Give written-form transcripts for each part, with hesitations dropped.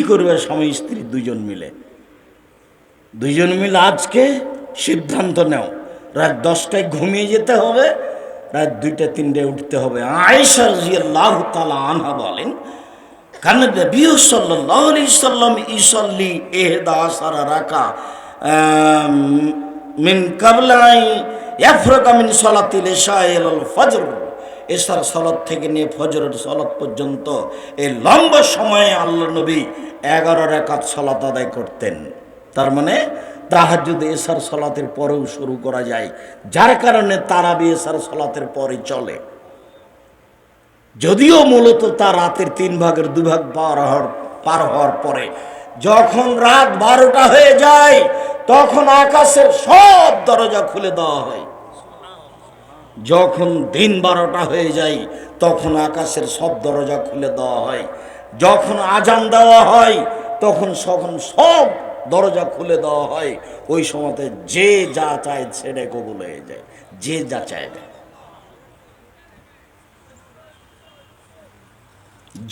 করবে স্বামী স্ত্রী দুইজন মিলে আজকে সিদ্ধান্ত নাও, রাত 10টায় ঘুমিয়ে যেতে হবে, রাত 2টা 3টায় উঠতে হবে। আয়েশা রাদিয়াল্লাহু তাআলা আনহা বলেন, কারণ নবী সাল্লাল্লাহু আলাইহি সাল্লাম ইসাল্লি 11 রাকা মিন ক্বাবলাই ইয়াফরাকা মিন সালাতিল ইশা ইলাল ফজর। এশার সালাত থেকে নিয়ে ফজরের সালাত পর্যন্ত এই লম্বা সময়ে আল্লাহ নবী 11 রাকাত সালাত আদায় করতেন। তার মানে তাহাজ্জুদ এশার সালাতের পরেও শুরু করা যায়, যার কারণে তারাবি এশার সালাতের পরে চলে। যদিও মূলত তা রাতের 3 ভাগের 2 ভাগ পার হওয়ার পরে যখন রাত 12টা হয়ে যায় তখন আকাশের সব দরজা খুলে দেওয়া হয়। যখন দিন 12টা হয়ে যায় তখন আকাশের সব দরজা খুলে দেওয়া হয়। যখন আজান দেওয়া হয় তখন সব দরজা খুলে দেওয়া হয়। ওই সময়তে যে যা চায় ছেড়ে কবুল হয়ে যায়, যে যা চায়।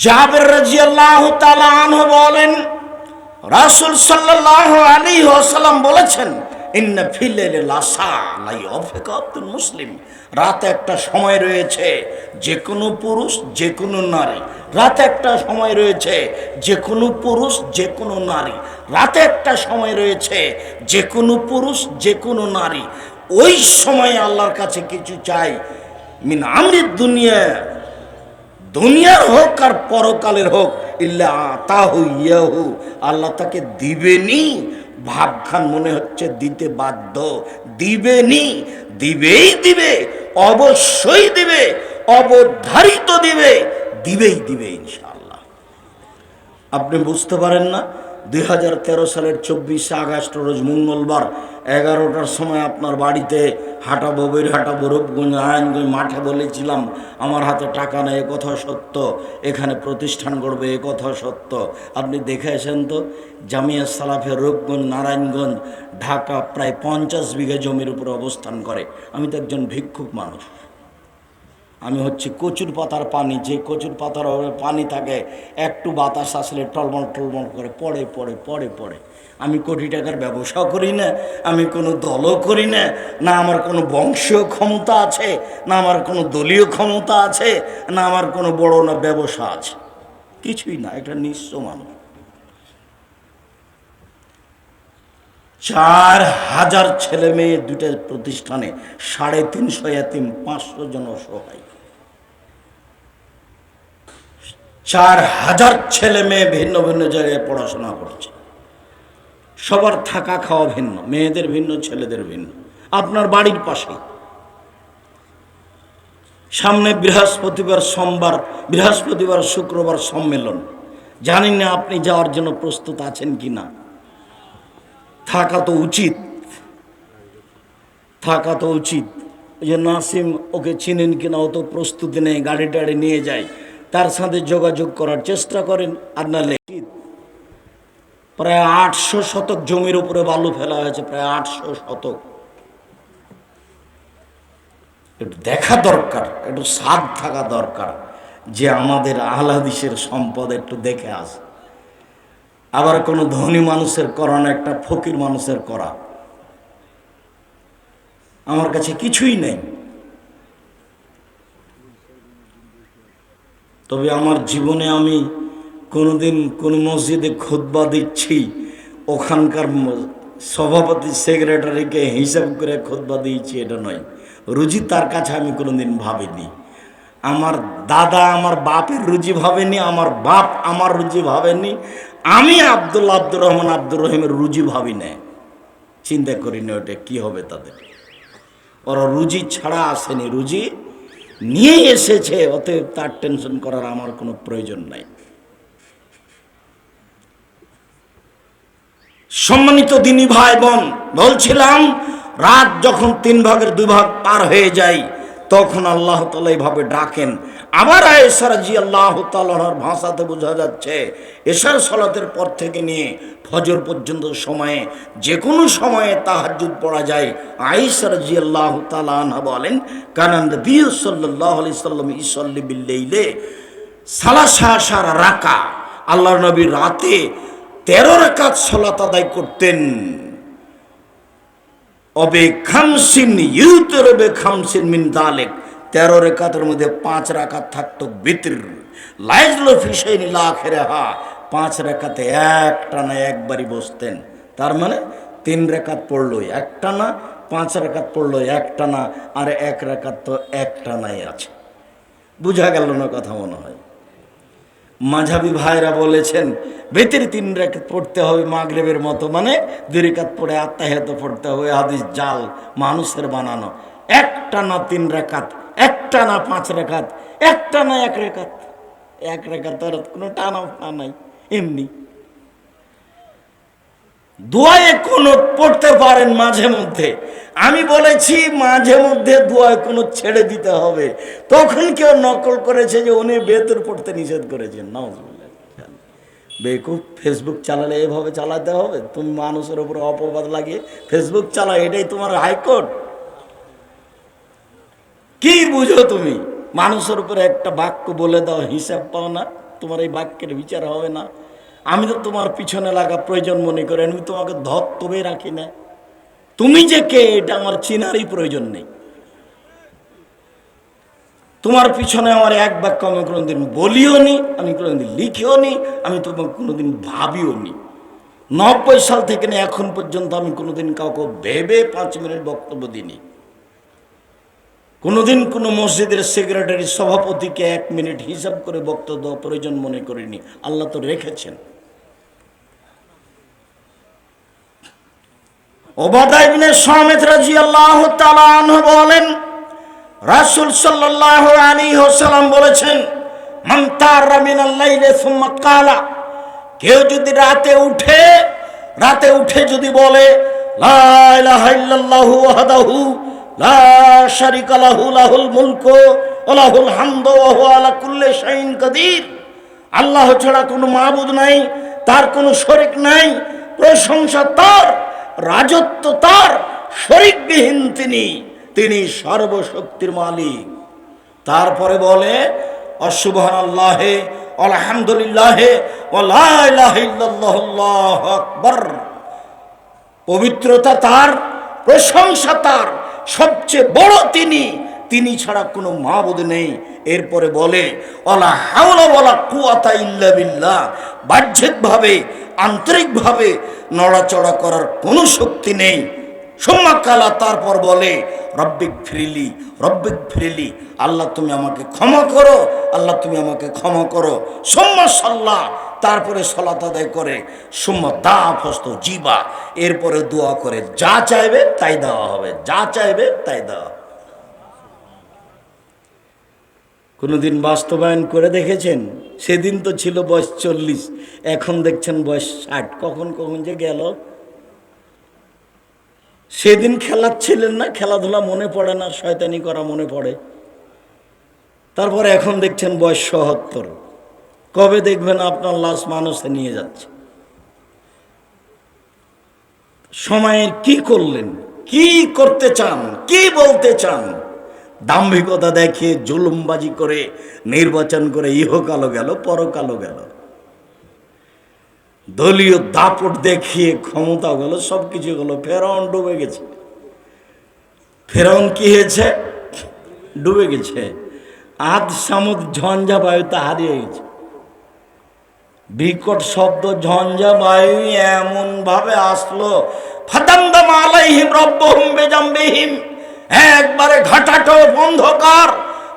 জাবের রাদিয়াল্লাহু তাআলা আনহু বলেন, রাসূল সাল্লাল্লাহু আলাইহি ওয়াসাল্লাম বলেছেন, ইন্না ফিল লাইলি লাসা লা ইয়াফিকু আবদুল মুসলিম। রাতে একটা সময় রয়েছে যে কোনো পুরুষ যে কোনো নারী, রাতে একটা সময় রয়েছে যে কোনো পুরুষ যে কোনো নারী, রাতে একটা সময় রয়েছে যে কোনো পুরুষ যে কোনো নারী। ওই সময় আল্লাহর কাছে কিছু চাই, মিন আমরিদ দুনিয়ার হোক আর পরকালের হোক, ইল্লা আতাহু ইয়াহু, আল্লাহ তাকে দিবেনি। ভাবখান মনে হচ্ছে দিতে বাধ্য, দিবেনি, দিবে, অবশ্যই দিবে, অবধারিত দিবে ইনশাআল্লাহ। আপনি বুঝতে পারেন না, 2013 সালের 24 আগস্ট রোজ মঙ্গলবার 11টার সময় আপনার বাড়িতে হাঁটাবো, হাঁটাবো রূপগঞ্জ নারায়ণগঞ্জ মাঠে বলেছিলাম আমার হাতে টাকা নেই, কথা সত্য, এখানে প্রতিষ্ঠান করবে, এ কথা সত্য। আপনি দেখে আসেন তো, জামিয়া সালাফের রূপগঞ্জ নারায়ণগঞ্জ ঢাকা প্রায় 50 বিঘা জমির উপরে অবস্থান করে। আমি তো একজন ভিক্ষুক মানুষ, আমি হচ্ছে কচুর পাতার পানি, যে কচুর পাতার পানি থাকে একটু বাতাস আসলে টলমল করে পড়ে। আমি কোটি টাকার ব্যবসাও করি না, আমি কোনো দলও করি না, না আমার কোনো বংশীয় ক্ষমতা আছে, না আমার কোনো দলীয় ক্ষমতা আছে, না আমার কোনো বড় না ব্যবসা আছে, কিছুই না, একটা নিঃস্ব মানুষ। 4000 ছেলে মেয়ে, 2টা প্রতিষ্ঠানে 350 এতিম, 500 জন অসহায়। 4000 ছেলে মেয়ে ভিন্ন ভিন্ন জায়গায় পড়াশোনা করছে, সবার থাকা খাওয়া ভিন্ন, মেয়েদের ভিন্ন ছেলেদের ভিন্ন। আপনার বাড়ির পাশে সামনে বৃহস্পতিবার শুক্রবার সম্মেলন, জানি না আপনি যাওয়ার জন্য প্রস্তুত আছেন কিনা। থাকা তো উচিত। ওই যে নাসিম, ওকে চিনেন কিনা, ও তো প্রস্তুতি নেই, গাড়ি টাড়ি নিয়ে যায়, তার সাথে যোগাযোগ করার চেষ্টা করেন। আর নাহলে প্রায় 800 শতক জমির উপরে বালু ফেলা হয়েছে, প্রায় 800 শতক। একটু দেখা দরকার, একটু সাধ থাকা দরকার যে আমাদের আহলে হাদিসের সম্পদ একটু দেখে আসে। আবার কোনো ধনী মানুষের করা না, একটা ফকির মানুষের করা। আমার কাছে কিছুই নেই, তবে আমার জীবনে আমি কোনোদিন কোন মসজিদে খুতবা দিচ্ছি ওখানকার সভাপতি সেক্রেটারিকে হিসাব করে খুতবা দিয়েছি, এটা নয়। রুজি তার কাছে আমি কোনোদিন ভাবিনি। আমার দাদা আমার বাপের রুজি ভাবেনি, আমার বাপ আমার রুজি ভাবেনি, আমি আব্দুর রহিমের রুজি ভাবি না, চিন্তা করি না ওটা কি হবে তাদের। ওরা রুজি ছাড়া আসেনি, রুজি নিয়েই এসেছে, অতএব তার টেনশন করার আমার কোনো প্রয়োজন নাই। সম্মানিত দিনী ভাই বোন, বলছিলাম রাত যখন 3 ভাগের 2 ভাগ পার হয়ে যায় তখন আল্লাহ তাআলা এইভাবে ডাকেন। আবার আয়েশা রাদিয়াল্লাহু তাআলার ভাষাতে বোঝা যাচ্ছে এশার সালাতের পর থেকে নিয়ে ফজর পর্যন্ত সময়ে যে কোনো সময়ে তাহাজ্জুদ পড়া যায়। আয়েশা রাদিয়াল্লাহু তাআলা আনহা বলেন, কানা নবী সাল্লাল্লাহু আলাইহি সাল্লাম ইসাল্লি বিল লাইলি 13 রাকা, আল্লাহর নবী রাতে 13 রাকাত সালাত আদায় করতেন। অবে খামসিন ইউতরবে খামসিন মিন যালিক, 13 রাকাতের মধ্যে 5 রাকাত থাকতো বিতর। লাইজলু ফি শাইইন লা আখিরাহা, 5 রাকাতে একটানা একবারই বসতেন। তার মানে 3 রাকাত পড়লো একটানা, 5 রাকাত পড়লো একটানা, আর 1 রাকাত তো একটানাই আছে। বুঝা গেল না কথা মনে হয়? মাঝহাবি ভাইরা বলেছেন বেতের 3 রাকাত পড়তে হবে মাগরিবের মতো, মানে 2 রাকাত পড়ে আত্তাহিয়াত পড়তে হবে। হাদিস জাল, মানুষের বানানো। একটানা 3 রাকাত, একটানা 5 রাকাত, একটানা 1 রাকাত। 1 রাকাত আর কোনো টানা নাই, এমনি দোয়ায়ে কুনুত পড়তে পারেন মাঝে মধ্যে। আমি বলেছি মাঝে মধ্যে দোয়ায়ে কুনুত ছেড়ে দিতে হবে। তখন কেউ নকল করেছে যে উনি বেতর পড়তে নিষেধ করেছেন। নাউজুবিল্লাহ। বেকুব, ফেসবুক চালালে এভাবে চালাতে হবে? তুমি মানুষের উপর অপবাদ লাগিয়ে ফেসবুক চালাও, এটাই তোমার হাইকোর্ট? কি বুঝো তুমি? মানুষের উপরে একটা বাক্য বলে দাও, হিসাব পাও না, তোমার এই বাক্যের বিচার হবে না? আমি তো তোমার পিছনে লাগা প্রয়োজন মনে করি, আমি তোমাকে ধত্তবে রাখি না। তুমি যে কে এটা আমার চিনারই প্রয়োজন নেই। তোমার পিছনে আমার এক বাক্য আমি কোনোদিন বলিও নি, আমি কোনোদিন লিখিও নি, আমি তোমাকে কোনোদিন ভাবিও নি। 90 সাল থেকে না এখন পর্যন্ত আমি কোনোদিন কাউকে ভেবে 5 মিনিট বক্তব্য দিইনি। কোনোদিন কোনো মসজিদের সেক্রেটারি সভাপতিকে 1 মিনিট হিসাব করে বক্তব্য দেওয়া প্রয়োজন মনে করিনি। আল্লাহ তো রেখেছেন। উবাদা ইবনে সামিত রাদিয়াল্লাহু তাআলা আনহু বলেন, রাসূল সাল্লাল্লাহু আলাইহি ওয়াসাল্লাম বলেছেন, মান তারা মিনাল লাইলি সুম্মা ক্বালা, কেউ যদি রাতে উঠে যদি বলে লা ইলাহা ইল্লাল্লাহু ওয়াহদাহু লা শারীকা লাহু লাহুল মুলকু ওয়া লাহুল হামদু ওয়া হুয়া আলা কুল্লি শাইইন কাদির, আল্লাহ ছাড়া কোনো মাবুদ নাই, তার কোনো শরীক নাই, প্রশংসা তার, রাজত্ব তার, শরীকবিহীন তিনি সর্বশক্তির মালিক। তারপরে বলে সুবহানাল্লাহি আলহামদুলিল্লাহি ওয়া লা ইলাহা ইল্লাল্লাহু আল্লাহু আকবার, পবিত্রতা তার, প্রশংসা তার, সবচেয়ে বড় তিনি ছাড়া কোনো মাবুদ নেই। এরপরে বলে ওয়ালা হাওলা ওয়ালা কুওয়াতা ইল্লা বিল্লাহ, বাহ্যিকভাবে আন্তরিকভাবে নড়াচড়া করার কোনো শক্তি নেই। সুম্মা কালা, তারপর বলে রব্বিক ফিরিলি, আল্লাহ তুমি আমাকে ক্ষমা করো, আল্লাহ তুমি আমাকে ক্ষমা করো। সুম্মা সাল্লাহ, তারপরে সালাত আদায় করে। সুম্মা দাফস্ত জিবা, এরপরে দোয়া করে যা চাইবে তাই দেওয়া হবে, যা চাইবে তাই দেওয়া। কোনোদিন বাস্তবায়ন করে দেখেছেন? সেদিন তো ছিল বয়স 40, এখন দেখছেন বয়স 60। কখন যে গেল। সেদিন খেলাচ্ছিলেন না, খেলাধুলা মনে পড়ে না, শয়তানি করা মনে পড়ে। তারপরে এখন দেখছেন বয়স ৭০। কবে দেখবেন আপনার লাশ মানুষে নিয়ে যাচ্ছে? সময়ের কি করলেন? কি করতে চান? কি বলতে চান? দাম্ভিকতা দেখিয়ে জুলুমবাজি করে নির্বাচন করে ইহকালও গেল, পরকালও গেল। দলীয় দাপট দেখিয়ে ক্ষমতা গেল, সবকিছু গেল। ফেরাউন ডুবে গেছে। ফেরাউন কি হয়েছে? ডুবে গেছে। আদ সামুদ ঝঞ্ঝা বায়ুতে হারিয়ে গেছে। বিকট শব্দ ঝঞ্ঝা বায়ু এমন ভাবে আসলো, ফাদামদাম আলাইহিম রাব্বুহুম বিজামবিহিম, একবারে ঘাটাটো অন্ধকার,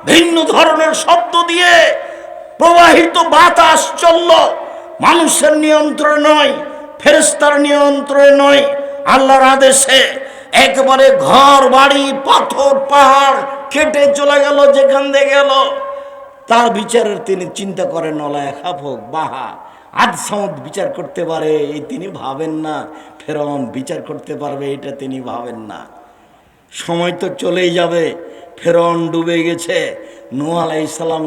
ভিন্ন ধরনের শব্দ দিয়ে প্রবাহিত বাতাস চলল। মানুষের নিয়ন্ত্রণে নয়, ফেরেশতার নিয়ন্ত্রণে নয়, আল্লাহর আদেশে একবারে ঘর বাড়ি পাথর পাহাড় কেটে চলে গেল। যেখান দিয়ে গেল তার বিচারের তিনি চিন্তা করেন, নলায় খাফক বাহা আদ সামুদ বিচার করতে পারে এই তিনি ভাবেন না, ফেরাউন বিচার করতে পারবে এটা তিনি ভাবেন না। সময় তো চলেই যাবে, ফেরাউন ডুবে গেছে। নূহ আলাইহিস সালাম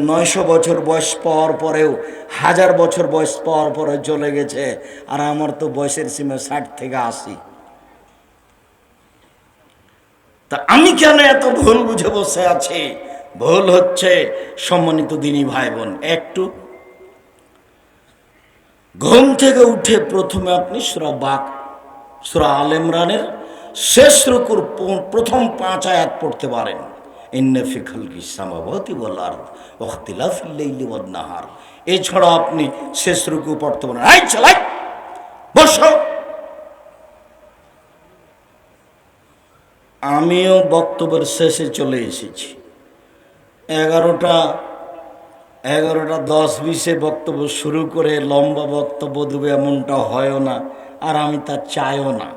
900 বছর বয়স পাওয়ার পরেও, 1000 বছর বয়স পাওয়ার পরে চলে গেছে। আর আমার তো বয়সের সীমা 60 থেকে 80। তা আমি কেন এত ভুল বুঝে বসে আছি? ভুল হচ্ছে সম্মানিত দিনী ভাই বোন, একটু ঘুম থেকে উঠে প্রথমে আপনি সূরা আল ইমরানের শেষ রুকুর প্রথম 5 আয়াত পড়তে পারেন। ইন্না ফি খালকিস সামাওয়াতি ওয়াল আরদ ওয়া ইখতিলাফিল লাইলি ওয়ান নাহার। এছাড়া আপনি শেষ রুকু পড়তে পারেন। এই চালাই বসো। আমিও বক্তব্যের শেষে চলে এসেছি। 11:10-20 বক্তব্য শুরু করে লম্বা বক্তব্য দেবে এমনটা হয়ও না, আর আমি তা চাইও না।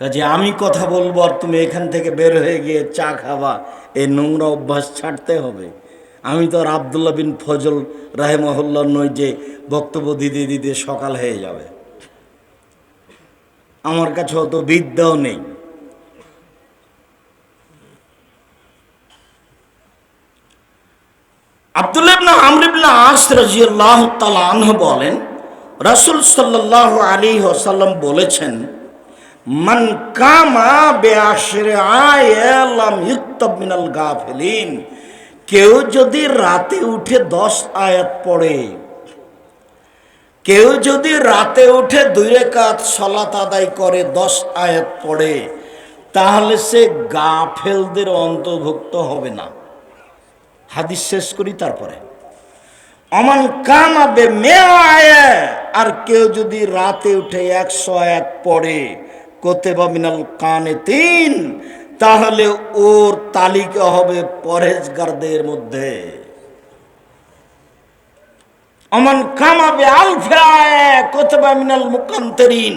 কাজে আমি কথা বলবো আর তুমি এখান থেকে বের হয়ে গিয়ে চা খাবা, এই নোংরা অভ্যাস ছাড়তে হবে। আমি তো আর আব্দুল্লাহ বিন ফজল রাহিমাহুল্লাহ নই যে বক্তব্য দিতে দিতে সকাল হয়ে যাবে। আমার কাছে অত বিদ্যাও নেই। আব্দুল্লাহ ইবনে আমর ইবনে আস রাদিয়াল্লাহু তাআলা আনহু বলেন, রাসূল সাল্লাল্লাহু আলাইহি ওয়াসাল্লাম বলেছেন, মান কামা বিআশরি আয়ালাম ইউক্তাব মিনাল গাফিলিন। কেউ যদি রাতে উঠে 10 আয়াত পড়ে, কেউ যদি রাতে উঠে 2 রাকাত সালাত আদায় করে 10 আয়াত পড়ে, তাহলে সে গাফেলদের অন্তর্ভুক্ত হবে না। হাদিস শেষ করি তারপরে। অমান কামাবে মেয়া, আর কেউ যদি রাতে উঠে 100 আয়াত পড়ে কোতেবা মিনাল কানিতিন, তাহলে ওর তালিকা হবে পরহেজগারদের মধ্যে। অমান কামাবে আলফা কোতেবা মিনাল মুকান্তিরিন,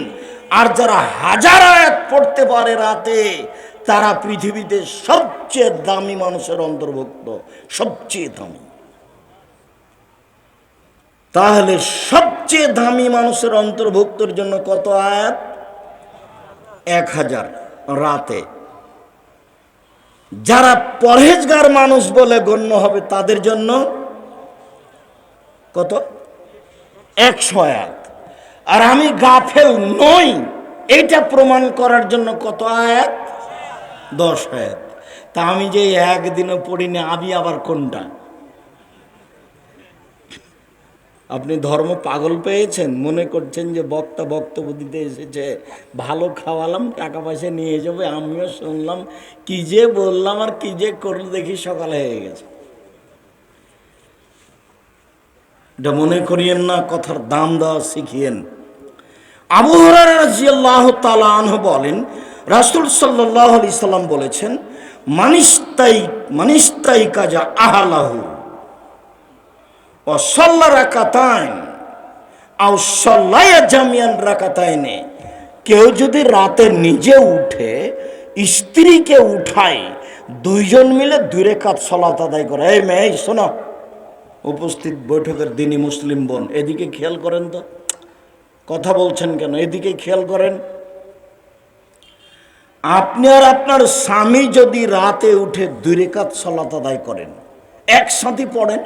আর যারা 1000 আয়াত পড়তে পারে রাতে, তারা পৃথিবীতে সবচেয়ে দামি মানুষের অন্তর্ভুক্ত, সবচেয়ে দামি। তাহলে সবচেয়ে দামি মানুষের অন্তর্ভুক্তর জন্য কত আয়াত? 1000 রাতে। যারা পরহেজগার মানুষ বলে গণ্য হবে তাদের জন্য কত? 100 আয়াত। আর আমি গাফেল নই এটা প্রমাণ করার জন্য কত আয়াত? 10 আয়াত। তা আমি যে একদিনও পড়িনি, আমি আবার কোনটা? আপনি ধর্ম পাগল পেয়েছেন, মনে করছেন যে বক্তা বক্তব্য দিতে এসেছে, ভালো খাওয়ালাম, টাকা পয়সা নিয়ে যাবে, আমিও শুনলাম, কি যে বললাম আর কি যে করল, দেখি সকাল হয়ে গেছে। এটা মনে করিয়েন না, কথার দাম দেওয়া শিখিয়েন। আবু হুরায়রা রাদিয়াল্লাহু তাআলা আনহু বলেন, রাসূল সাল্লাল্লাহু আলাইহি সাল্লাম বলেছেন, মানিস্তাই কাজা আহলাহু ও সাল্লা রাকাতাইন আও সাল্লায়া জামিয়ান রাকাতাইনে। কেউ যদি রাতে নিজে উঠে স্ত্রীকে উঠায়, 2 জন মিলে 2 রাকাত সালাত আদায় করে। এই মেয়ে শোনো, উপস্থিত বৈঠকের দিনই মুসলিম বোন, এদিকে খেয়াল করেন তো, কথা বলছেন কেন? এদিকে খেয়াল করেন। আপনি আর আপনার স্বামী যদি রাতে উঠে 2 রাকাত সালাত আদায় করেন, একসাথে পড়েন,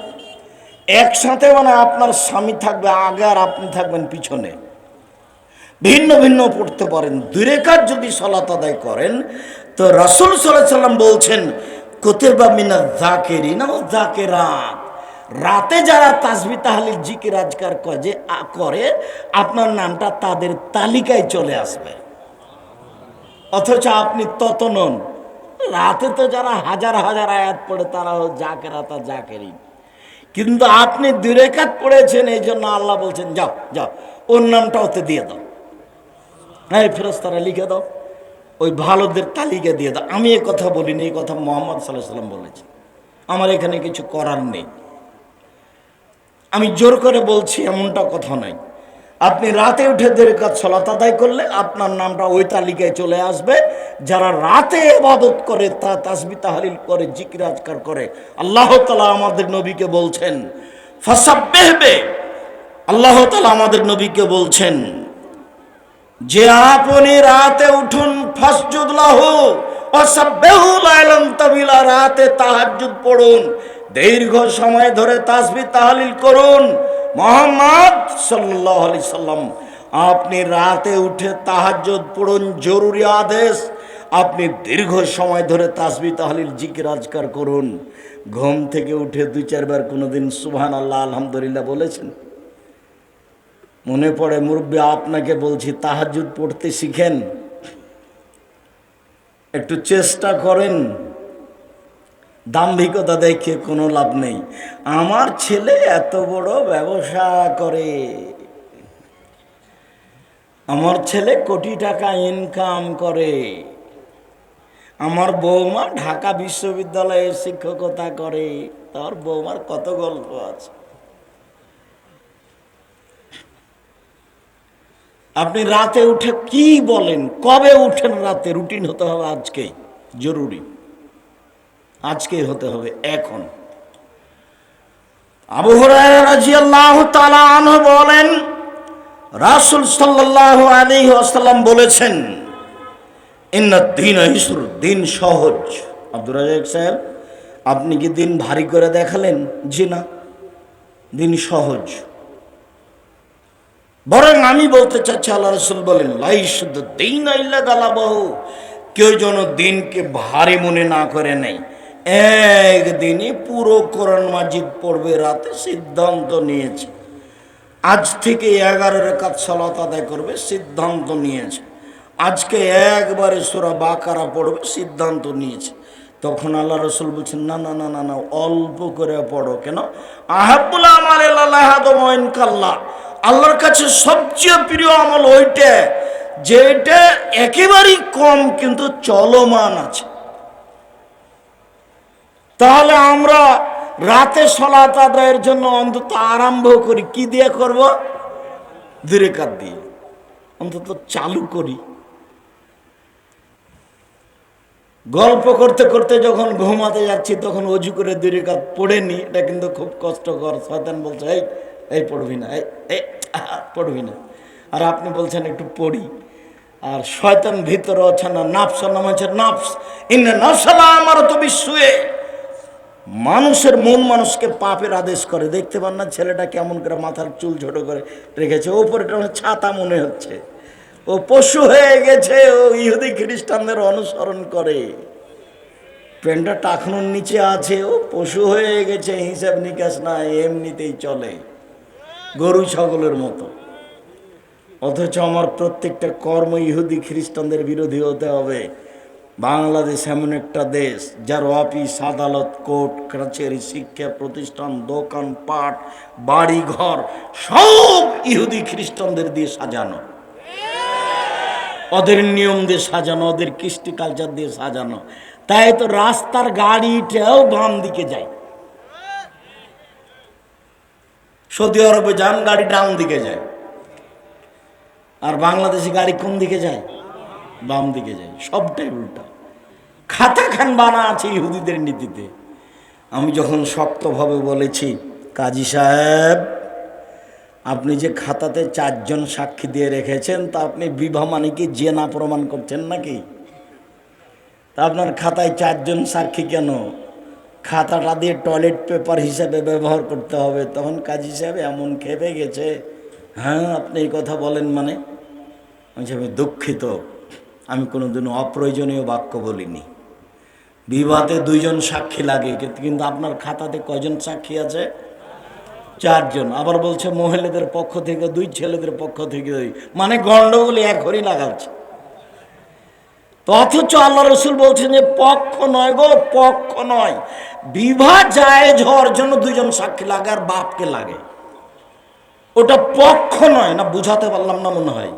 একসাথে, মানে আপনার স্বামী থাকবে আগে আর আপনি থাকবেন পিছনে, ভিন্ন ভিন্ন পড়তে পারেন। 2 রাকাত যদি সালাত আদায় করেন, তো রাসূল সাল্লাল্লাহু আলাইহি সাল্লাম বলছেন, কুতিবা মিনাজ যাকিরিন ওয়াজ যাকিরাত। রাতে যারা তাসবিহ তাহলিল জিকির আজকার করে, আপনার নামটা তাদের তালিকায় চলে আসবে। অথচ আপনি তত নন। রাতে তো যারা 1000 আয়াত পড়ে তারা যাকিরাত আর যাকিরিন, কিন্তু আপনি 2 রাকাত পড়েছেন, এই জন্য আল্লাহ বলছেন, যাও যাও ওর নামটা ওতে দিয়ে দাও, হ্যাঁ ফেরেশতারা লিখে দাও, ওই ভালোদের তালিকা দিয়ে দাও। আমি এই কথা বলিনি, এই কথা মুহাম্মদ সাল্লাল্লাহু আলাইহি সাল্লাম বলেছেন। আমার এখানে কিছু করার নেই, আমি জোর করে বলছি এমনটা কথা নাই। আপনি রাতে উঠে 2 রাকাত সালাত আদায় করলে আপনার নামটা ওই তালিকায় চলে আসবে, যারা রাতে ইবাদত করে, তাসবিহ তাহলিল করে, জিকির আজকার করে। আল্লাহ তাআলা আমাদের নবীকে বলছেন, ফাসাব্বিহবে, আল্লাহ তাআলা আমাদের নবীকে বলছেন যে আপনি রাতে উঠুন, ফাসজুদ লাহু ওয়াসাব্বিহু লাইলান তাবিলা, রাতে তাহাজ্জুদ পড়ুন, দীর্ঘ সময় ধরে তাসবিহ তাহলিল করুন। মুহাম্মদ সাল্লাল্লাহু আলাইহি সাল্লাম, আপনি রাতে উঠে তাহাজ্জুদ পড়ুন, জরুরি আদেশ। আপনি দীর্ঘ সময় ধরে তাসবিহ তাহলিল জিকির আজকার করুন। ঘুম থেকে উঠে 2-4 বার কোনোদিন সুবহানাল্লাহ আলহামদুলিল্লাহ বলেছেন? মনে পড়ে মুরব্বী আপনাকে বলছি তাহাজ্জুদ পড়তে শিখেন, একটু চেষ্টা করেন। দাম্ভিকতা দেখে কোনো লাভ নেই। আমার ছেলে এত বড় ব্যবসা করে, আমার ছেলে কোটি টাকা ইনকাম করে, আমার বৌমা ঢাকা বিশ্ববিদ্যালয়ে শিক্ষকতা করে। তার বৌমার কত গল্প আছে। আপনি রাতে উঠে কি বলেন, কবে উঠেন রাতে? রুটিন হতে হবে আজকেই, জরুরি আজকেই হতে হবে এখন। আবু হুরায়রা রাদিয়াল্লাহু তাআলা আনহু বলেন, রাসূল সাল্লাল্লাহু আলাইহি ওয়াসাল্লাম বলেছেন, ইন্নাদ দীন ইসর, দিন সহজ। আব্দুর রাজ্জাক সাহেব, আপনি কি দিন ভারী করে দেখালেন? জি না, দিন সহজ। বরং আমি বলতে চাচ্ছি, আল্লাহ রাসূল বলেন, লাইসুদ দীন ইল্লা গালাবাহু, কেউ যেন দিনকে ভারী মনে না করে নেয়। একদিনই পুরো কোরআন মাজিদ পড়বে, রাতে সিদ্ধান্ত নিয়েছে। আজ থেকে 11 রাকাত সালাত আদায় করবে, সিদ্ধান্ত নিয়েছে। আজকে একবারে সূরা বাকারা পড়বে, সিদ্ধান্ত নিয়েছে। তখন আল্লাহ রাসূল বলছেন, না না না না না, অল্প করে পড়ো। কেন? আহাব্বুল আমাল ইলাল্লাহ ওয়াইন কাল্লা, আল্লাহর কাছে সবচেয়ে প্রিয় আমল ওইটা যেটা একেবারেই কম কিন্তু চলমান আছে। তাহলে আমরা রাতে সালাত আদায়ের জন্য অন্তত আরম্ভ করি কি দিয়ে করব? 2 রাকাত দিয়ে অন্তত চালু করি। গল্প করতে করতে যখন ঘুমাতে যাচ্ছি তখন অজু করে 2 রাকাত পড়ে নি, এটা কিন্তু খুব কষ্টকর। শয়তান বলছে, এই পড়বি না, এই পড়বি না। আর আপনি বলছেন একটু পড়ি। আর শয়তান ভিতরে আছে না, নাফস নাম হচ্ছে নাফস, ইন্না নাফসালা আমারাতু বিসসুয়ে। মানুষের মন মানুষকে পাপের আদেশ করে। দেখতে পান না ছেলেটা কেমন করে মাথার চুল ছোট করে রেখেছে, ওপরেটা ছাতা মনে হচ্ছে। ও পশু হয়ে গেছে, ও ইহুদি খ্রিস্টানদের অনুসরণ করে। প্যান্টটা টাকনুর নিচে আছে, ও পশু হয়ে গেছে, হিসাব নিকাশ না, এমনিতেই চলে গরু ছাগলের মতো। অথচ আমার প্রত্যেকটা কর্ম ইহুদি খ্রিস্টানদের বিরোধী হতে হবে। বাংলাদেশ এমন একটা দেশ যার অফিস আদালত কোর্ট কাছারি শিক্ষা প্রতিষ্ঠান দোকান পাট বাড়ি ঘর সব ইহুদি খ্রিস্টানদের দিয়ে সাজানো, ওদের নিয়ম দিয়ে সাজানো, ওদের কৃষ্টি কালচার দিয়ে সাজানো। তাই তো রাস্তার গাড়িটাও বাম দিকে যায়। সৌদি আরবে যান, গাড়ি ডান দিকে যায়। আর বাংলাদেশি গাড়ি কোন দিকে যায়? বাম দিকে যায়। সবটাই উল্টা। খাতা খান বানা আছে ইহুদিদের নীতিতে। আমি যখন শক্তভাবে বলেছি, কাজী সাহেব আপনি যে খাতাতে 4 জন সাক্ষী দিয়ে রেখেছেন, তা আপনি বিবাহ মানে কি জেনা প্রমাণ করছেন নাকি? তা আপনার খাতায় 4 জন সাক্ষী কেন? খাতাটা দিয়ে টয়লেট পেপার হিসেবে ব্যবহার করতে হবে। তখন কাজী সাহেব এমন খেপে গেছে, হ্যাঁ আপনি এই কথা বলেন মানে? আমি দুঃখিত, আমি কোনোদিন অপ্রয়োজনীয় বাক্য বলিনি। বিবাহে 2 জন সাক্ষী লাগে, কিন্তু আপনার খাতাতে কয়জন সাক্ষী আছে? 4 জন। আবার বলছে মহিলাদের পক্ষ থেকে 2, ছেলেদের পক্ষ থেকে 2, মানে গন্ডগোল এখনই লাগাচ্ছে। অথচ আল্লাহ রসুল বলছেন যে পক্ষ নয় গো, পক্ষ নয়। বিবাহ জায়েজ হওয়ার জন্য 2 জন সাক্ষী লাগে, আর বাপকে লাগে। ওটা পক্ষ নয়। না বুঝাতে পারলাম না মনে হয়?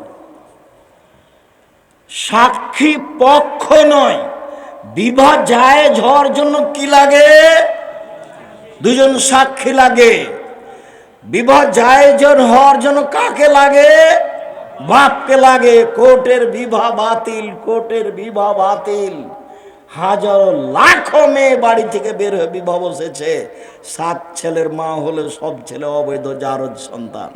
সাক্ষী পক্ষ নয়। বিবাহ জায়েজ হওয়ার জন্য কি লাগে? 2 জন সাক্ষী লাগে। বিবাহ জায়েজ হওয়ার জন্য কাকে লাগে? বাপকে লাগে। কোর্টের বিবাহ বাতিল, কোর্টের বিবাহ বাতিল। হাজারো লাখো মেয়ে বাড়ি থেকে বের হয়ে বিবাহ বসেছে। 7 ছেলের মা হলে সব ছেলে অবৈধ জারজ সন্তান।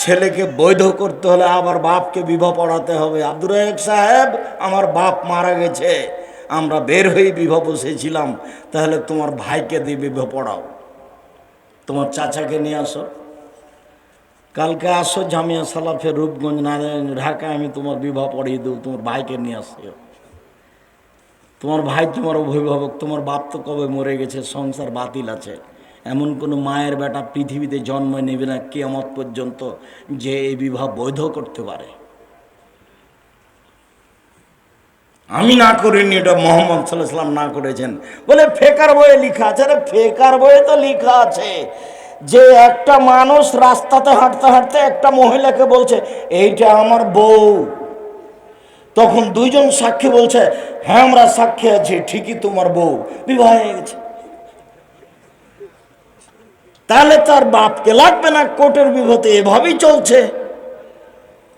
ছেলেকে বৈধ করতে হলে আবার বাপকে বিবাহ পড়াতে হবে। আব্দুর রাজ্জাক সাহেব, আমার বাপ মারা গেছে, আমরা বের হয়ে বিবাহ বসেছিলাম, তাহলে তোমার ভাইকে দিয়ে বিবাহ পড়াও, তোমার চাচাকে নিয়ে আসো, কালকে আসো জামিয়া সালাফের রূপগঞ্জ নারায়ণ ঢাকায়, আমি তোমার বিবাহ পড়িয়ে দেবো, তোমার ভাইকে নিয়ে আসো। তোমার ভাই তোমার অভিভাবক, তোমার বাপ তো কবে মরে গেছে, সংসার বাতিল আছে। এমন কোনো মায়ের বেটা পৃথিবীতে জন্ম নেবে না কিয়ামত পর্যন্ত যে এই বিবাহ বৈধ করতে পারে। আমি না করিনি, এটা মোহাম্মদ সাল্লাল্লাহু আলাইহি ওয়াসাল্লাম না করেছেন। বলে ফেকার বইয়ে লেখা আছে। আরে ফেকার বইয়ে তো লেখা আছে যে একটা মানুষ রাস্তাতে হাঁটতে হাঁটতে একটা মহিলাকে বলছে এইটা আমার বউ। তখন দুইজন সাক্ষী বলছে হ্যাঁ আমরা সাক্ষী আছি, ঠিকই তোমার বউ, বিবাহ হয়ে গেছে। তাহলে তার বাপকে লাগবে না কোর্টের বিপদে, এভাবেই চলছে।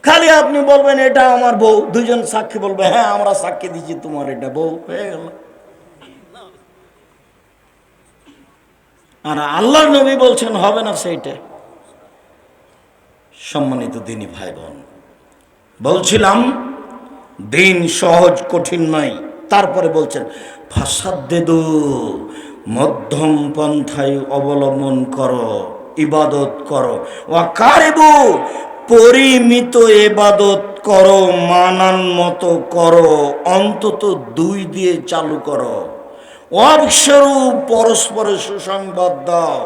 খালি আপনি বলবেন এটা আমার বউ, দুইজন সাক্ষী বলবে হ্যাঁ আমরা সাক্ষী দিচ্ছি তোমার এটা বউ, হয়ে গেল। আর আল্লাহ নবী বলছেন হবে না সেইটা। সম্মানিত দিনী ভাই বোন, বলছিলাম দিন সহজ কঠিন নয়। তারপরে বলছেন ফাসাদ্দেদু, মধ্যম পন্থায় অবলম্বন করো, ইবাদত করো। ওয়াকারিবু, পরিমিত ইবাদত করো, মানান মতো করো, অন্তত 2 দিয়ে চালু করো। ওয়াবশরু, পরস্পরের সুসংবাদ দাও,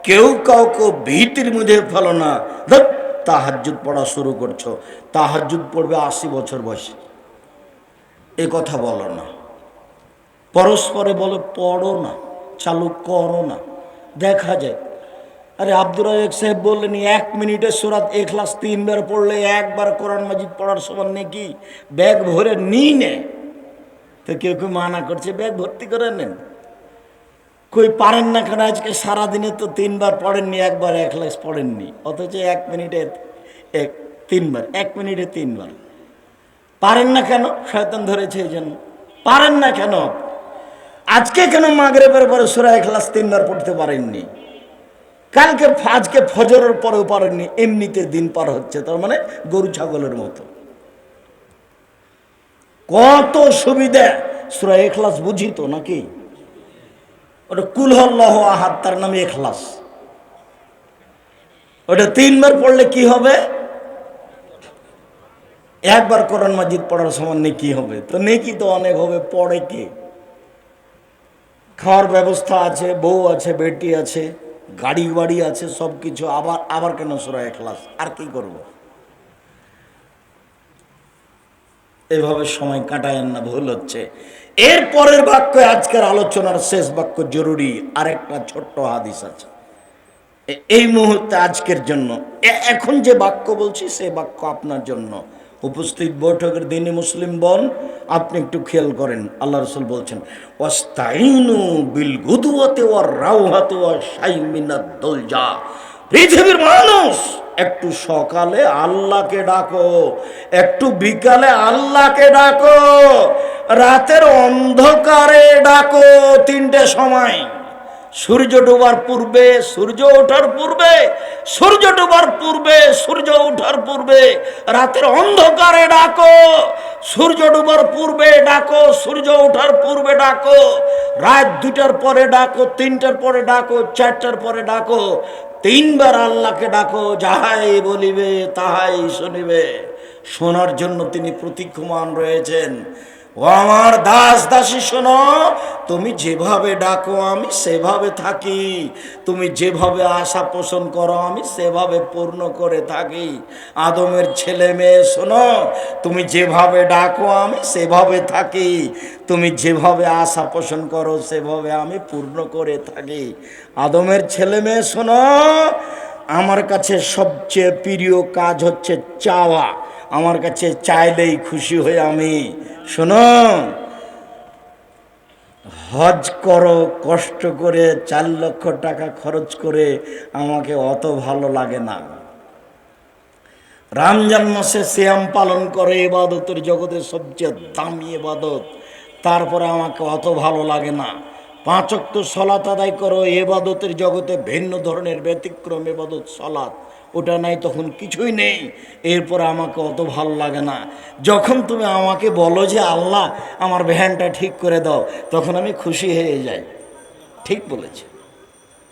কেউ কাউকে ভীতির মধ্যে ফেলো না। তাহাজ্জুদ পড়া শুরু করছো, তাহাজ্জুদ পড়বে 80 বছর বয়সে, এ কথা বলো না। পরস্পরে বলো পড়ো না, চালু করো না, দেখা যায়। আরে আব্দুর রাজ্জাক সাহেব বললেন 1 মিনিটে সূরা ইখলাস 3 বার পড়লে 1 বার কোরআন মাজিদ পড়ার সমান নাকি ব্যাগ ভরে নিই নে। তো কেউ কেউ মানা করছে ব্যাগ ভর্তি করে নেন। কই পারেন না কেন? আজকে সারাদিনে তো 3 বার পড়েননি, 1 বার ইখলাস পড়েননি, অথচ 1 মিনিটে 3 বার, 1 মিনিটে 3 বার। পারেন না কেন? শয়তান ধরেছে এই জন্য পারেন না কেন? আজকে কেন মাগরিবের পরে সূরা ইখলাস 3 বার পড়তে পারেননি? কালকে আজকে ফজরের পরেও পারেননি, এমনিতে দিন পার হচ্ছে, তার মানে গরু ছাগলের মতো। কত সুবিধা! সূরা ইখলাস বুঝি তো নাকি? ওটা কুল হুয়াল্লাহু আহাদ, তার নামে ইখলাস। ওটা 3 বার পড়লে কি হবে? 1 বার কোরআন মাজিদ পড়ার সমান নেকি হবে। তো নেকি তো অনেক হবে, পড়ে কে? খাওয়ার ব্যবস্থা আছে, বউ আছে, বেটি আছে, গাড়ি বাড়ি আছে, সব কিছু। আবার কেন সূরা ইখলাস? আর কি করব? এভাবে সময় কাটায়েন না, ভুল হচ্ছে। এর পরের বাক্য, আজকের আলোচনার শেষ বাক্য জরুরি। আরেকটা ছোট্ট হাদিস আছে এই মুহূর্তে আজকের জন্য। এখন যে বাক্য বলছি সে বাক্য আপনার জন্য। উপস্থিত বৈঠকের দিনে মুসলিম বোন, আপনি একটু খেয়াল করেন। আল্লাহ রাসূল বলছেন ওয়াস্তাইনু বিল গুদওয়াতি ওয়ার রাওহাতি ওয়াশ শাইইন মিনাদ দুলজা। পৃথিবীর মানুষ, একটু সকালে আল্লাহকে ডাকো, একটু বিকালে আল্লাহকে ডাকো, রাতের অন্ধকারে ডাকো। 3টে সময়, সূর্য ডোবার পূর্বে, সূর্য ওঠার পূর্বে, সূর্য ডোবার পূর্বে, সূর্য ওঠার পূর্বে, রাতের অন্ধকারে ডাকো। সূর্য ডোবার পূর্বে ডাকো, সূর্য ওঠার পূর্বে ডাকো, রাত 2টার পরে ডাকো, 3টার পরে ডাকো, 4টার পরে ডাকো। 3 বার আল্লাহকে ডাকো, যাহাই বলিবে তাহাই শুনিবে। শোনার জন্য তিনি প্রতীক্ষমান রয়েছেন। ও আমার দাস দাসী শোনো, তুমি যেভাবে ডাকো আমি সেভাবে থাকি, তুমি যেভাবে আশা পোষণ করো আমি সেভাবে পূর্ণ করে থাকি। আদমের ছেলে মেয়ে শোনো, তুমি যেভাবে ডাকো আমি সেভাবে থাকি, তুমি যেভাবে আশা পোষণ করো সেভাবে আমি পূর্ণ করে থাকি। আদমের ছেলে মেয়ে শোনো, আমার কাছে সবচেয়ে প্রিয় কাজ হচ্ছে চাওয়া। আমার কাছে চাইলেই খুশি হই আমি। শোনো, হজ করো কষ্ট করে, 4 লক্ষ টাকা খরচ করে, আমাকে অত ভালো লাগে না। রমজান মাসে সিয়াম পালন করে, ইবাদতের জগতের সবচেয়ে দামি ইবাদত, তারপরে আমাকে অত ভালো লাগে না। 5 ওয়াক্ত সালাত আদায় করো, ইবাদতের জগতে ভিন্ন ধরনের ব্যতিক্রম ইবাদত সালাত, ওটা নাই, তখন কিছুই নেই, এরপর আমাকে অত ভালো লাগে না। যখন তুমি আমাকে বলো যে আল্লাহ আমার ভ্যানটা ঠিক করে দাও, তখন আমি খুশি হয়ে যাই। ঠিক বলেছে,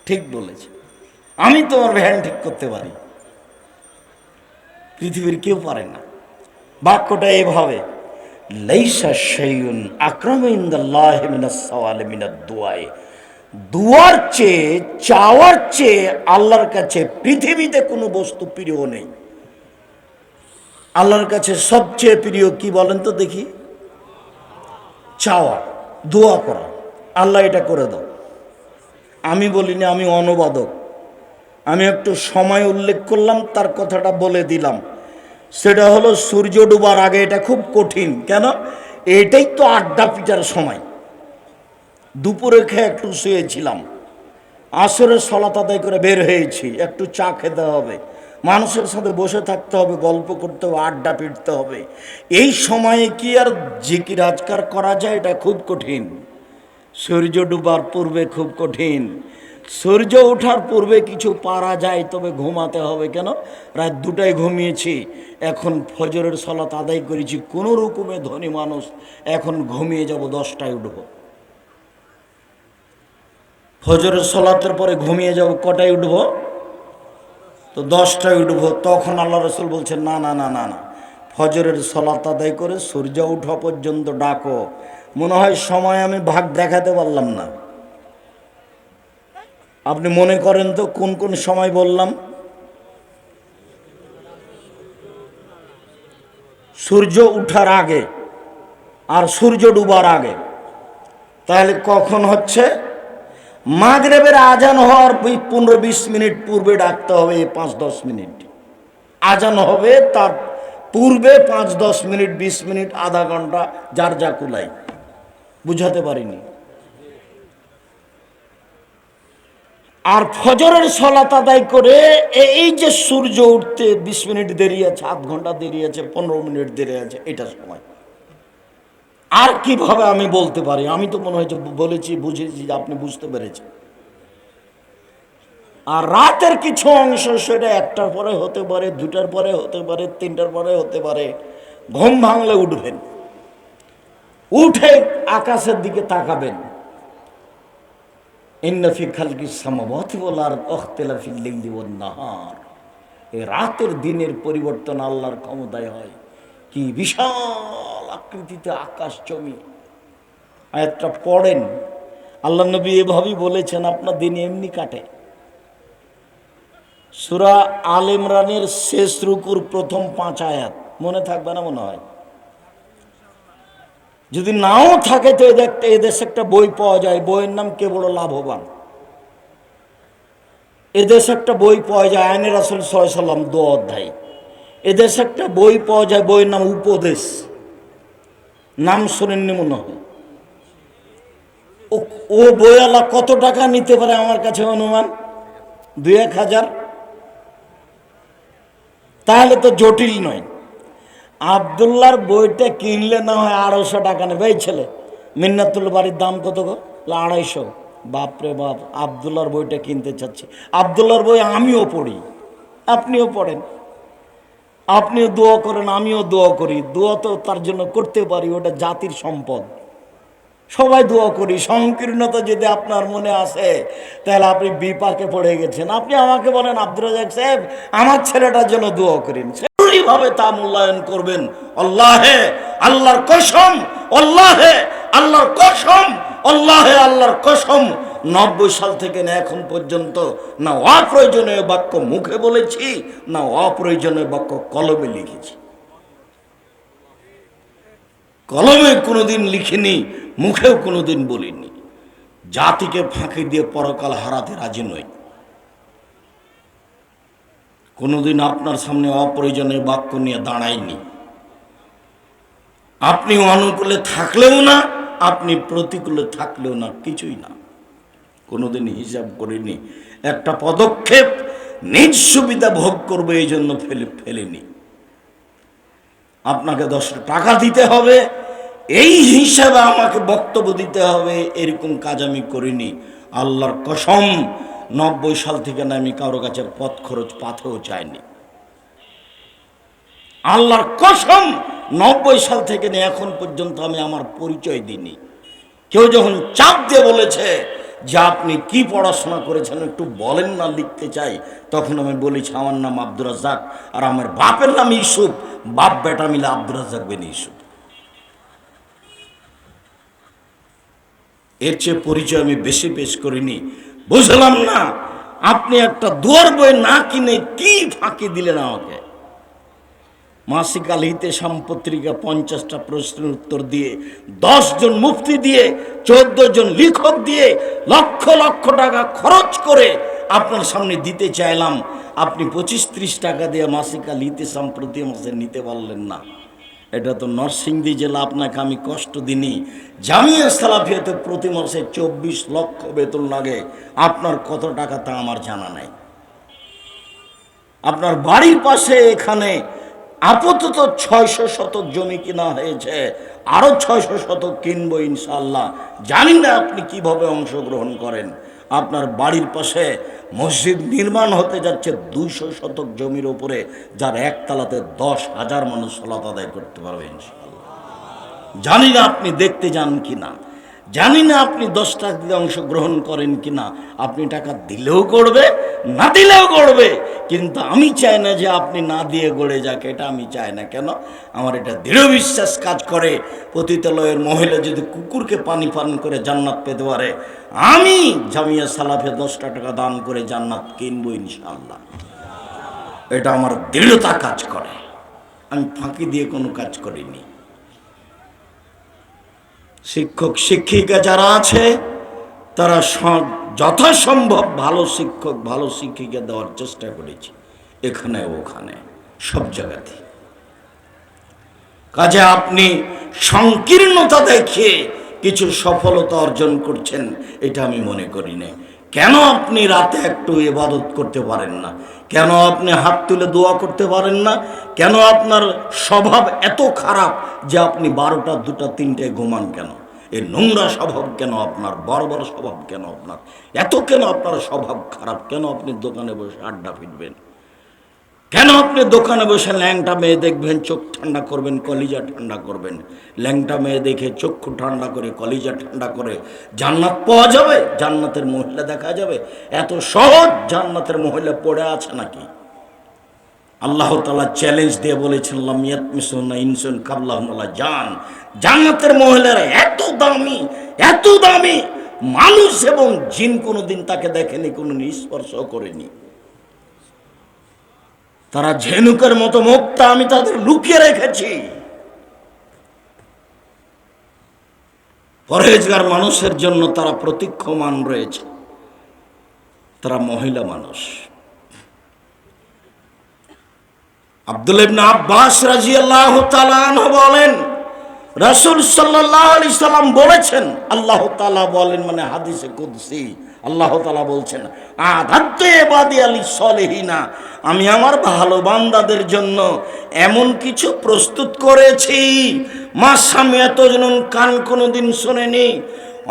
ঠিক বলেছে, আমি তোমার ভ্যান ঠিক করতে পারি, পৃথিবীর কেউ পারে না। বাক্যটা এভাবে, লাইসা শাইউন আকরামু ইনদাল্লাহি মিনাস সাওয়ালি মিনাদ দুআ। দুয়ার চেয়ে, চাওয়ার চেয়ে আল্লাহর কাছে পৃথিবীতে কোনো বস্তু প্রিয় নেই। আল্লাহর কাছে সবচেয়ে প্রিয় কি বলেন তো দেখি? চাওয়া, দোয়া করা, আল্লাহ এটা করে দাও। আমি বলিনি, আমি অনুবাদক, আমি একটু সময় উল্লেখ করলাম, তার কথাটা বলে দিলাম। সেটা হলো সূর্য ডুবার আগে। এটা খুব কঠিন। কেন? এটাই তো আড্ডা পিটার সময়। দুপুরে খেয়ে একটু শুয়েছিলাম, আসরের সলাত আদায় করে বের হয়েছি, একটু চা খেতে হবে, মানুষের সাথে বসে থাকতে হবে, গল্প করতে হবে, আড্ডা পিটতে হবে। এই সময়ে কি আর জিকির আজকার করা যায়? এটা খুব কঠিন। সূর্য ডুবার পূর্বে খুব কঠিন। সূর্য ওঠার পূর্বে কিছু পারা যায়, তবে ঘুমাতে হবে। কেন? রাত 2টায় ঘুমিয়েছি, এখন ফজরের সলাত আদায় করেছি, কোনো রকমে ধনী মানুষ, এখন ঘুমিয়ে যাব, 10টায় উঠব। ফজরের সলাতের পরে ঘুমিয়ে যাব, কটায় উঠব? তো 10টায় উঠব। তখন আল্লাহ রসুল বলছেন, না না না না না, ফজরের সলাত আদায় করে সূর্য ওঠা পর্যন্ত ডাকো। মনে হয় সময় আমি ভাগ দেখাতে পারলাম না। আপনি মনে করেন তো কোন কোন সময় বললাম? সূর্য উঠার আগে আর সূর্য ডুবার আগে। তাহলে কখন হচ্ছে? মাগরিবের আজান হওয়ার 15-20 মিনিট পূর্বে ডাকতে হবে। 5-10 মিনিট আজান হবে, তার পূর্বে 5-10 মিনিট, 20 মিনিট, আধা ঘন্টা, যার যা কুলাই। বুঝাতে পারিনি? আর ফজরের সলাত আদায় করে এই যে সূর্য উঠতে 20 মিনিট দেরি আছে, আধ ঘন্টা দেরি আছে, 15 মিনিট দেরি আছে, এটা সময়। আর কিভাবে আমি বলতে পারি? আমি তো মনে হয়েছে বলেছি, বুঝেছি, আপনি বুঝতে পেরেছেন। আর রাতের কিছু অংশ, সেটা 1টার পরে হতে পারে, 2টার পরে হতে পারে, 3টার পরে হতে পারে। ঘুম ভাঙলে উঠবেন, উঠে আকাশের দিকে তাকাবেন। ইন্না ফি খালকিস সামাওয়াতি ওয়াল আরদি ওয়াখতিলাফিল লাইলি ওয়ান নাহার। এই রাতের দিনের পরিবর্তন আল্লাহর ক্ষমতায় হয়। কি বিশাল আকৃতিতে আকাশ জমি। আয়াতটা পড়েন, আল্লাহ নবী এভাবেই বলেছেন, আপনার দিন এমনি কাটে। সূরা আল ইমরানের শেষ রুকুর প্রথম 5 আয়াত মনে থাকবে না মনে হয়? যদি নাও থাকে তো এদেশে একটা বই পাওয়া যায়, বইয়ের নাম কে বড় লাভবান। এদেশে একটা বই পাওয়া যায়, আইনে রাসূল সাল্লাল্লাহু আলাইহি ওয়াসাল্লাম 2 অধ্যায়। এদেশে একটা বই পাওয়া যায়, বইয়ের নাম উপদেশ। নাম শোনেননি মনে হয়? ও বইওয়ালা কত টাকা নিতে পারে আমার কাছে অনুমান? 2-1 হাজার। তাহলে তো জটিল নয়। আবদুল্লাহর বইটা কিনলে না হয় 250 টাকা নেবে। এই ছেলে মিন্নাতুল বাড়ির দাম কত গো? 250। বাপরে বাপ, আবদুল্লাহর বইটা কিনতে চাচ্ছি। আবদুল্লাহর বই আমিও পড়ি, আপনিও পড়েন, আপনিও দোয়া করেন, আমিও দোয়া করি। দোয়া তো তার জন্য করতে পারি, ওটা জাতির সম্পদ, সবাই দোয়া করি। সংকীর্ণতা যদি আপনার মনে আসে, তাহলে আপনি বিপাকে পড়ে গেছেন। আপনি আমাকে বলেন, আব্দুর রাজ্জাক সাহেব, আমার ছেলেটার জন্য দোয়া করেন, ভাবে তা মূল্যায়ন করবেন। আল্লাহে আল্লাহর কসম, আল্লাহে আল্লাহর কসম, আল্লাহে আল্লাহর কসম, 90 সাল থেকে না এখন পর্যন্ত না অপ্রয়োজনীয় বাক্য মুখে বলেছি, না অপ্রয়োজনীয় বাক্য কলমে লিখেছি। কলমে কোনোদিন লিখিনি, মুখেও কোনোদিন বলিনি। জাতিকে ফাঁকি দিয়ে পরকাল হারাতে রাজি নই। কোনোদিন আপনার সামনে অপ্রয়োজনীয় বাক্য নিয়ে দাঁড়াইনি। আপনি অনুকূলে থাকলেও না, আপনি প্রতিকূলে থাকলেও না, কিছুই না। কোনোদিন হিসাব করিনি। একটা পদক্ষেপ নিজ সুবিধা ভোগ করবে এই জন্য ফেলেনি। আপনাকে 10 টাকা দিতে হবে, এই হিসাবে আমাকে বক্তব্য দিতে হবে, এরকম কাজ আমি করিনি। আল্লাহর কসম, 90 সাল থেকে না আমি কারো কাছে পথ খরচ পাথেও চাইনি। আল্লাহর কসম, 90 সাল থেকে না এখন পর্যন্ত আমি আমার পরিচয় দিইনি। কেউ যখন চাপ দিয়ে বলেছে যে আপনি কি পড়াশোনা করেছেন একটু বলেন না, লিখতে চাই, তখন আমি বলেছি আমার নাম আব্দুর রাজ্জাক, আর আমার বাপের নাম ইউসুফ। বাপ বেটা মিলে আব্দুর রাজ্জাক বিন ইউসুফ। এর চেয়ে পরিচয় আমি বেশি পেশ করিনি। বুঝলাম না আপনি একটা দুয়ার বই না কিনে কি ফাঁকি দিলেন আমাকে। মাসিক আল ইহতেশাম পত্রিকা 50টা প্রশ্নের উত্তর দিয়ে, 10 জন মুফতি দিয়ে, 14 জন লেখক দিয়ে, লক্ষ লক্ষ টাকা খরচ করে আপনার সামনে দিতে চাইলাম। আপনি 25-30 টাকা দিয়ে মাসিক আল ইহতেশাম প্রতি মাসে নিতে পারলেন না। এটা তো নরসিংদী জেলা, আপনাকে আমি কষ্ট দিইনি। জামিয়া সালাফিয়াতে প্রতি মাসে 24 লক্ষ বেতন লাগে। আপনার কত টাকা তা আমার জানা নাই। আপনার বাড়ির পাশে এখানে আপাতত 600 শতক জমি কিনা হয়েছে, আরো 600 শতক কিনবো ইনশাআল্লাহ। জানি না আপনি কিভাবে অংশগ্রহণ করেন। আপনার বাড়ির পাশে মসজিদ নির্মাণ হতে যাচ্ছে 200 শতক জমির উপরে, যার একতলাতে 10,000 মানুষ সালাত আদায় করতে পারবে ইনশাআল্লাহ। জানি না আপনি দেখতে যান কিনা, জানি না আপনি 10 টাকা দিয়ে অংশগ্রহণ করেন কিনা। আপনি টাকা দিলেও করবে, না দিলেও করবে, কিন্তু আমি চাই না যে আপনি না দিয়ে গড়ে যাক। এটা আমি চাই না। কেন? আমার এটা দৃঢ় বিশ্বাস কাজ করে, পতিতালয়ের মহিলা যদি কুকুরকে পানি পান করে জান্নাত পেতে পারে, আমি জামিয়া সালাফে 10 টাকা দান করে জান্নাত কিনবো ইনশাআল্লাহ। এটা আমার দৃঢ়তা কাজ করে। আমি ফাঁকি দিয়ে কোনো কাজ করিনি। শিক্ষক শিক্ষিকা যারা আছে তারা যথাসম্ভব ভালো শিক্ষক ভালো শিক্ষিকা দেওয়ার চেষ্টা করেছি, এখানে ওখানে সব জায়গাতে। কাজে আপনি সংকীর্ণতা দেখিয়ে কিছু সফলতা অর্জন করছেন এটা আমি মনে করি না। কেন আপনি রাতে একটু ইবাদত করতে পারেন না? কেন আপনি হাত তুলে দোয়া করতে পারেন না? কেন আপনার স্বভাব এত খারাপ যে আপনি 12টা 2টা 3টায় ঘুমান? কেন এই নোংরা স্বভাব? কেন আপনার বড় স্বভাব? কেন আপনার এত কেন আপনার স্বভাব খারাপ? কেন আপনি দোকানে বসে আড্ডা ফিরবেন? কেন আপনি দোকানে বসে ল্যাংটা মেয়ে দেখবেন, চোখ ঠান্ডা করবেন, কলিজা ঠান্ডা করবেন? ল্যাংটা মেয়ে দেখে চক্ষু ঠান্ডা করে, কলিজা ঠান্ডা করে জান্নাত পাওয়া যাবে? জান্নাতের মহিলা দেখা যাবে? এত সহজ জান্নাতের মহিলা পড়ে আছে নাকি? আল্লাহ তাআলা চ্যালেঞ্জ দিয়ে বলেছেন, লাম ইয়াতমিসুনা ইনসুন কাবলাহুম ওয়ালা জান। জান্নাতের মহিলারা এত দামি, এত দামি, মানুষ এবং জিন কোনোদিন তাকে দেখেনি, কোনোদিন স্পর্শ করেনি। তারা ঝিনুকের মতো মুক্তা, আমি তাদের লুকিয়ে রেখেছি। পরহেজগার মানুষের জন্য তারা প্রতীক্ষমান রয়েছে। তারা মহিলা মানুষ। আব্দুল্লাহ ইবনে আব্বাস রাদিয়াল্লাহু তাআলা আনহু বলেন, রাসূল সাল্লাল্লাহু আলাইহি সাল্লাম বলেছেন, আল্লাহ তাআলা বলেন, মানে হাদিসে কুদসি আল্লাহ তাআলা বলছেন, আদাত্তু ইবাদি আলিস সলিহিনা, আমি আমার ভালো বান্দাদের জন্য এমন কিছু প্রস্তুত করেছি মা সামিয়াতুন, কান কোনোদিন শোনেনি,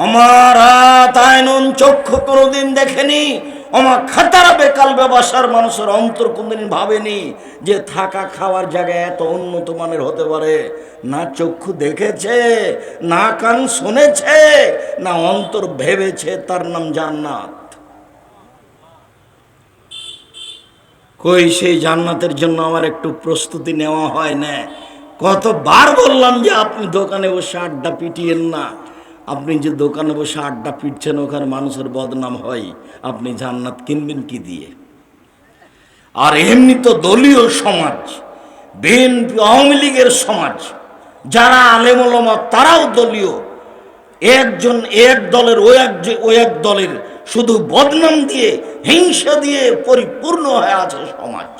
আমার আতায়নুন, চক্ষু কোনোদিন দেখেনি, আমার খাতারা বেকাল ব্যবসার মানুষের অন্তর কোনদিন ভাবেনি যে থাকা খাওয়ার জায়গায় এত উন্নত মানের হতে পারে। না চক্ষু দেখেছে, না কান শুনেছে, না অন্তর ভেবেছে তার নাম জান্নাত। কই সেই জান্নাতের জন্য আমার একটু প্রস্তুতি নেওয়া হয় না? কতবার বললাম যে আপনি দোকানে বসে আড্ডা পিটিয়েন না। আপনি যে দোকানে বসে আড্ডা পিটছেন, ওখানে মানুষের বদনাম হয়। আপনি জান্নাত কিনবেন কি দিয়ে? আর এমনি তো দলীয় সমাজ, বিএনপি আওয়ামী লীগের সমাজ, যারা আলেম ওলামা তারাও দলীয়। একজন এক দলের ও এক দলের শুধু বদনাম দিয়ে, হিংসা দিয়ে পরিপূর্ণ হয়ে আছে সমাজ।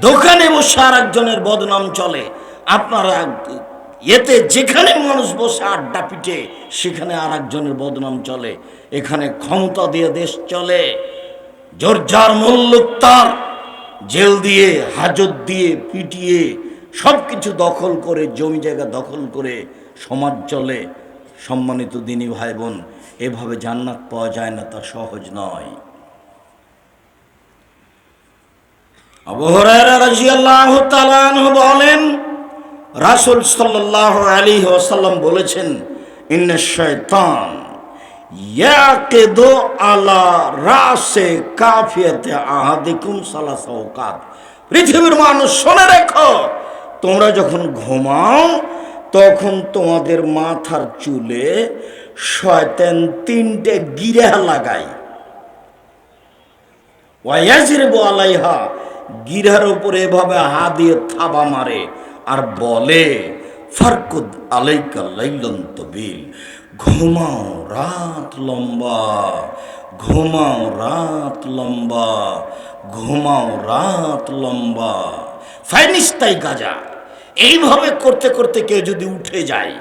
দোকানে বসে আর একজনের বদনাম চলে। আপনারা এতে যেখানে মানুষ বসে আড্ডা পিটে সেখানে আর একজনের বদনাম চলে। এখানে ক্ষমতা দিয়ে দেশ চলে, জোরজার মূল্যক তার, জেল দিয়ে, হাজত দিয়ে, পিটিয়ে সব কিছু দখল করে, জমি জায়গা দখল করে সমাজ চলে। সম্মানিত দিনী ভাই বোন, এভাবে জান্নাত পাওয়া যায় না, তা সহজ নয়। আবু হুরায়রা রাদিয়াল্লাহু তাআলা আনহু বলেন, রাসূল সাল্লাল্লাহু আলাইহি ওয়াসাল্লাম বলেছেন, ইন্নাশ শাইতান ইয়াকিদু আলা রাসে কাফিয়াতে আহাদিকুম সালাসা ওয়াকাত। পৃথিবীর মানুষ শুনে রেখো, তোমরা যখন ঘুমাও তখন তোমাদের মাথার চুলে শয়তান 3টে গিরা লাগায়, ওয়ায়াজরিবু আলাইহা, গিরার উপরে এভাবে হাত দিয়ে থাবা মারে আর বলে ফারকুদ আলাইকা লাইলান তাবিল, ঘুমাও রাত লম্বা, ঘুমাও রাত লম্বা, ঘুমাও রাত লম্বা। ফাইনিস্তাই গাজা। এইভাবে করতে করতে কেউ যদি উঠে যায়,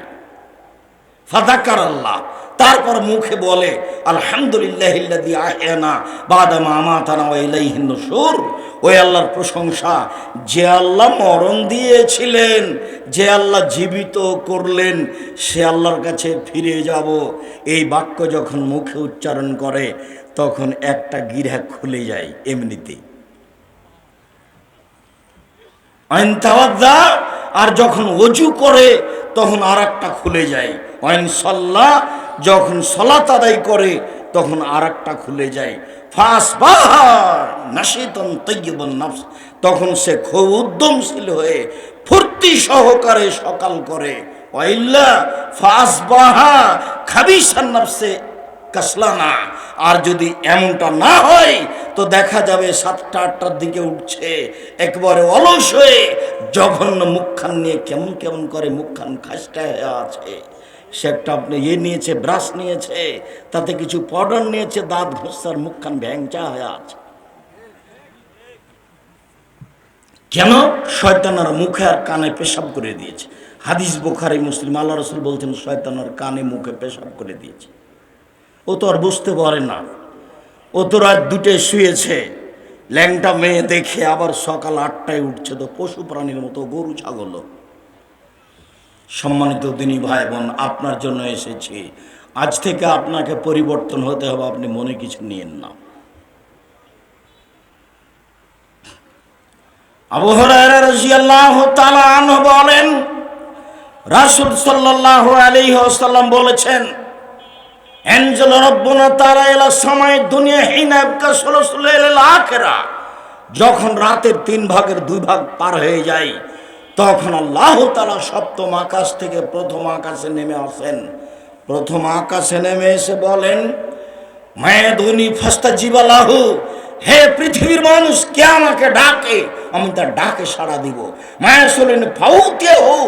ফাযাকার আল্লাহ, তারপর মুখে বলে আলহামদুলিল্লাহিল্লাযী আহয়ানা বাদা মা আমাতানা ওয়া ইলাইহিন নুশুর, ওই আল্লাহর প্রশংসা যে আল্লাহ মরণ দিয়েছিলেন, যে আল্লাহ জীবিত করলেন, সে আল্লাহর কাছে ফিরে যাব। এই বাক্য যখন মুখে উচ্চারণ করে তখন একটা গিরা খুলে যায় এমনিতেই। আইন তাওয়াজ্জা, আর যখন ওযু করে তখন আর একটা খুলে যায়। আইন সাল্লাহ, যখন সালাত আদায় করে তখন আর একটা খুলে যায়। ফাসবাহা নাশিতান তাইয়িবান নাফস, তখন সে খুব উদ্যমশীল হয়ে ফুর্তি সহকারে সকাল করে। ওয়াইল্লা ফাসবাহা খাবিসান নাফসে কাসলানা, আর যদি এমনটা না হয় তো দেখা যাবে 7টা-8টার দিকে উঠছে একবারে অলস হয়ে, জঘন্য মুখখান নিয়ে কেমন কেমন করে, মুখখান খাসটা হয়ে আছে। সে একটা আপনি নিয়েছে, ব্রাশ নিয়েছে, তাতে কিছু পাউডার নিয়েছে, দাঁত ঘষার, মুখখান ভ্যাংচা হয়ে আছে। কেন? শয়তানার মুখে আর কানে পেশাব করে দিয়েছে। হাদিস বুখারী মুসলিম, আল্লাহ রাসূল বলছেন শয়তানার কানে মুখে পেশাব করে দিয়েছে। ও তো আর বুঝতে পারে না, ও তো রাত 2টায় শুয়েছে, ল্যাংটা মেয়ে দেখে আবার সকাল 8টায় উঠছে, তো পশু প্রাণীর মতো, গরু ছাগল। সম্মানিত দিনী ভাই বোন, আপনার জন্য এসেছি। আজ থেকে আপনাকে পরিবর্তন হতে হবে, আপনি মনে কিছু নিয়েন না। আবু হুরায়রা রাদিয়াল্লাহু তাআলা আনহু বলেন, রাসূল সাল্লাল্লাহু আলাইহি ওয়াসাল্লাম বলেছেন, এনজেল রব্বুনা তাআলা ইলা সামাই দুনিয়া হিনা ইয়াবকা সুলুসুল লাইলিল আখিরা, যখন রাতের 3 ভাগের 2 ভাগ পার হয়ে যায় তখন আল্লাহ তাআলা সপ্তম আকাশ থেকে প্রথম আকাশে নেমে আসেন। প্রথম আকাশে নেমে এসে বলেন, মায়াদুনি ফাস্তাজিবা লাহু, হে পৃথিবীর মানুষ, কে আমাকে ডাকে আমি তার ডাকে সাড়া দিব। মায়া শুনেন ফাউতে হো,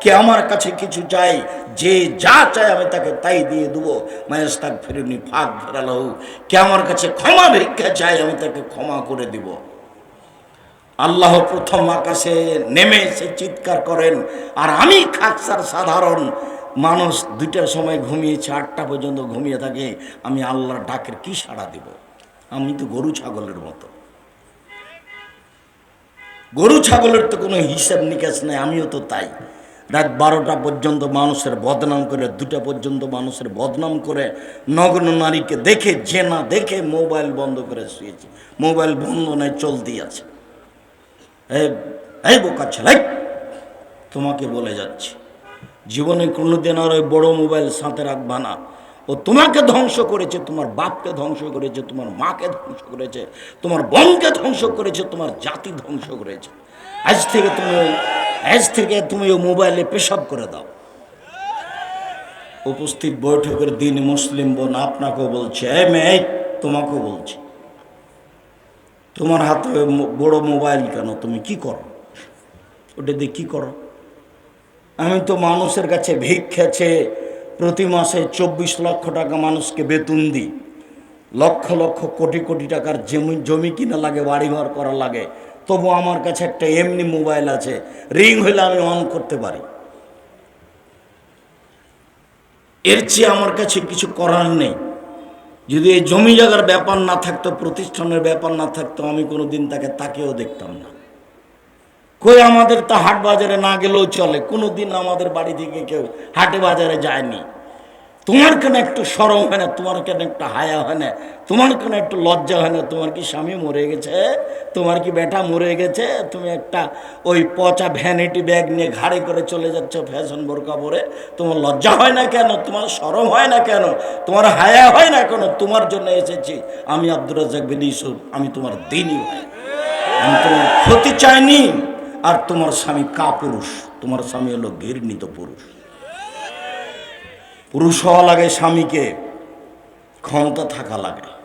কে আমার কাছে কিছু চাই, যে যা চাই আমি তাকে তাই দিয়ে দেবো। মায়াস্তাক ফিরুনি ফাঁক ফেরালাহু, কে আমার কাছে ক্ষমা ভিক্ষা চাই আমি তাকে ক্ষমা করে দিব। আল্লাহ প্রথম আকাশে নেমে এসে চিৎকার করেন, আর আমি খাকসার সাধারণ মানুষ, 2টার সময় ঘুমিয়েছি, 8টা পর্যন্ত ঘুমিয়ে থাকি, আমি আল্লাহর ডাকের কি সাড়া দিব? আমি তো গরু ছাগলের মতো। গরু ছাগলের তো কোনো হিসাব নিকাশ নেই, আমিও তো তাই। রাত 12টা পর্যন্ত মানুষের বদনাম করে, 2টা পর্যন্ত মানুষের বদনাম করে, নগ্ন নারীকে দেখে, যে না দেখে মোবাইল বন্ধ করে শুয়েছি। মোবাইল বন্ধ নয়, চলতেই আছে। এই বোকা ছেলে, তোমাকে বলে যাচ্ছি, জীবনে কোনোদিন আর ওই বড় মোবাইল সাথে রাখবা না। ও তোমাকে ধ্বংস করেছে, তোমার বাপকে ধ্বংস করেছে, তোমার মাকে ধ্বংস করেছে, তোমার বোনকে ধ্বংস করেছে, তোমার জাতি ধ্বংস করেছে। আজ থেকে তুমি ও মোবাইলে পেশাব করে দাও। উপস্থিত বৈঠকের দিন মুসলিম বোন আপনাকেও বলছে, এই মেয়ে, তোমাকেও বলছি, তোমার হাতে বড় মোবাইল কেন? তুমি কি করো ওটা দিয়ে? কি করো? আমি তো মানুষের কাছে ভিক্ষা চেয়ে প্রতি মাসে 24 লক্ষ টাকা মানুষকে বেতন দিই, লক্ষ লক্ষ কোটি কোটি টাকার জমি কিনা লাগে, বাড়িঘর করা লাগে, তবু আমার কাছে একটা এমনি মোবাইল আছে, রিং হইলে আমি অন করতে পারি। এর চেয়ে আমার কাছে কিছু করার নেই। যদি এই জমি জায়গার ব্যাপার না থাকতো, প্রতিষ্ঠানের ব্যাপার না থাকতো, আমি কোনোদিন তাকে তাকেও দেখতাম না। কই আমাদের তো হাট বাজারে না গেলেও চলে, কোনোদিন আমাদের বাড়ি থেকে কেউ হাটে বাজারে যায়নি। তোমার কেন একটু শরম হয় না? তোমার কেন একটা হায়া হয় না? তোমার কেন একটু লজ্জা হয় না? তোমার কি স্বামী মরে গেছে? তোমার কি বেটা মরে গেছে? তুমি একটা ওই পচা ভ্যানিটি ব্যাগ নিয়ে ঘাড়ে করে চলে যাচ্ছ ফ্যাশন বোরকা পরে। তোমার লজ্জা হয় না কেন? তোমার শরম হয় না কেন? তোমার হায়া হয় না কেন? তোমার জন্য এসেছি আমি, আব্দুর রাজ্জাক বিন ইউসুফ, আমি তোমার দ্বীনি ভাই, আমি তোমার ক্ষতি চাইনি, আর তোমার স্বামী কাপুরুষ, তোমার স্বামী হলো ঘৃণিত পুরুষ। পুরুষ হওয়া লাগে স্বামীকে, ক্ষমতা থাকা লাগে।